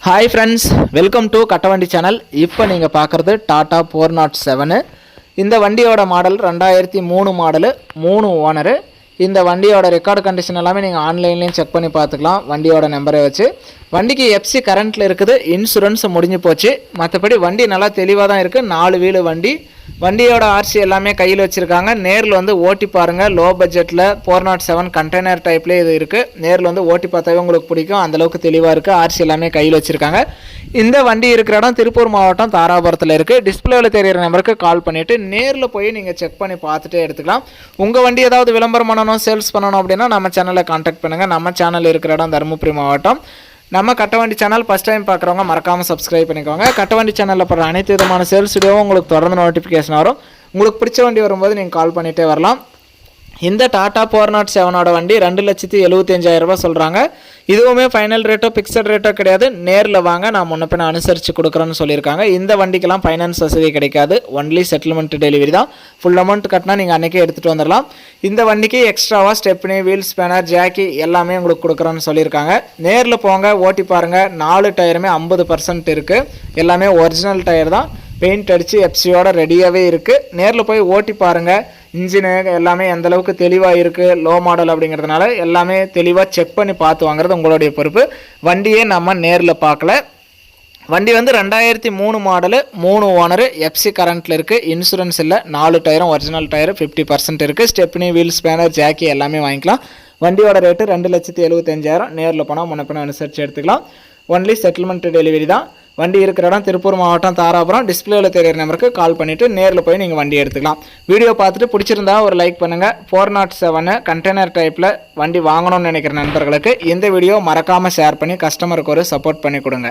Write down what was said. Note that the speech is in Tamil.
Hi friends, welcome to Kattavandi channel. இப்போ நீங்கள் பார்க்குறது டாடா 407. இந்த வண்டியோட மாடல் 2003 மாடலு, 3 ஓனரு. இந்த வண்டியோட ரெக்கார்டு கண்டிஷன் எல்லாமே நீங்கள் ஆன்லைன்லேயும் செக் பண்ணி பார்த்துக்கலாம். வண்டியோட நம்பரை வச்சு வண்டிக்கு எஃப்சி கரண்ட்டில் இருக்குது, இன்சூரன்ஸ் முடிஞ்சு போச்சு. மற்றபடி வண்டி நல்லா தெளிவாக தான் இருக்குது. 4 வீலு வண்டி. வண்டியோட ஆர்சி எல்லாமே கையில் வச்சுருக்காங்க. நேரில் வந்து ஓட்டி பாருங்கள். லோ பட்ஜெட்டில் 407 கண்டெய்னர் டைப்லேயே இது இருக்குது. நேரில் வந்து ஓட்டி பார்த்தாவே உங்களுக்கு பிடிக்கும். அந்தளவுக்கு தெளிவாக இருக்குது. ஆர்சி எல்லாமே கையில் வச்சுருக்காங்க. இந்த வண்டி இருக்கிற இடம் திருப்பூர் மாவட்டம் தாராபுரத்தில் இருக்குது. டிஸ்பிளேவில் தெரிகிற நம்பருக்கு கால் பண்ணிவிட்டு நேரில் போய் நீங்கள் செக் பண்ணி பார்த்துட்டே எடுத்துக்கலாம். உங்கள் வண்டி ஏதாவது விளம்பரம் பண்ணணும், சேல்ஸ் பண்ணணும் அப்படின்னா நம்ம சேனலில் கான்டாக்ட் பண்ணுங்கள். நம்ம சேனல் இருக்கிற இடம் தருமபுரி மாவட்டம். நம்ம கட்டவண்டி சேனல் ஃபஸ்ட் டைம் பார்க்குறவங்க மறக்காமல் சப்ஸ்கிரைப் பண்ணிக்கோங்க. கட்டவண்டி சேனலில் போகிற அனைத்து விதமான சேல்ஸ் வீடியோவும் உங்களுக்கு தொடர்ந்து நோட்டிஃபிகேஷன் வரும். உங்களுக்கு பிடிச்ச வண்டி வரும்போது நீங்கள் கால் பண்ணிகிட்டே வரலாம். இந்த டாடா 407 வண்டி 2,75,000 சொல்கிறாங்க. இதுவுமே ஃபைனல் ரேட்டோ ஃபிக்ஸட் ரேட்டோ கிடையாது. நேரில் வாங்க, நான் முன்ன பின்ன அனுசரித்து கொடுக்குறேன்னு சொல்லியிருக்காங்க. இந்த வண்டிக்கெல்லாம் ஃபைனான்ஸ் வசதி கிடைக்காது. ஒன்லி செட்டில்மெண்ட் டெலிவரி தான். ஃபுல் அமௌண்ட் கட்டினா நீங்கள் அன்றைக்கே எடுத்துகிட்டு வந்துடலாம். இந்த வண்டிக்கு எக்ஸ்ட்ராவாக ஸ்டெப்னி, வீல் ஸ்பேனர், ஜாக்கி எல்லாமே உங்களுக்கு கொடுக்குறோன்னு சொல்லியிருக்காங்க. நேரில் போங்க, ஓட்டி பாருங்கள். 4 டயருமே 50% இருக்குது. எல்லாமே ஒரிஜினல் டயர் தான். பெயிண்ட் அடித்து எஃப்சியோட ரெடியாகவே இருக்குது. நேரில் போய் ஓட்டி பாருங்கள். இன்ஜினு எல்லாமே எந்தளவுக்கு தெளிவாக இருக்குது. லோ மாடல் அப்படிங்கிறதுனால எல்லாமே தெளிவாக செக் பண்ணி பார்த்து வாங்குறது உங்களுடைய பொறுப்பு. வண்டியே நம்ம நேரில் பார்க்கல. வண்டி வந்து 2003 மாடலு, 3 ஓனரு, எஃப்சி கரண்ட்டில் இருக்குது. இன்சூரன்ஸ் இல்லை. 4 டயரும் ஒரிஜினல் டயரு 50% இருக்குது. ஸ்டெப்னி, வீல் ஸ்பேனர், ஜாக்கி எல்லாமே வாங்கிக்கலாம். வண்டியோட ரேட்டு 2,75,000. நேரில் போனால் முன்னப்பின அனுசரித்து எடுத்துக்கலாம். ஒன்லி செட்டில்மெண்ட் டெலிவரி தான். வண்டி இருக்கிற இடம் திருப்பூர் மாவட்டம் தாராபுரம். டிஸ்பிளேவில் தெரியிற நம்பருக்கு கால் பண்ணிவிட்டு நேரில் போய் நீங்கள் வண்டி எடுத்துக்கலாம். வீடியோ பார்த்துட்டு பிடிச்சிருந்தா ஒரு லைக் பண்ணுங்கள். 407 கண்டெய்னர் டைப்பில் வண்டி வாங்கணும்னு நினைக்கிற நண்பர்களுக்கு இந்த வீடியோ மறக்காமல் ஷேர் பண்ணி கஸ்டமருக்கு ஒரு சப்போர்ட் பண்ணி கொடுங்க.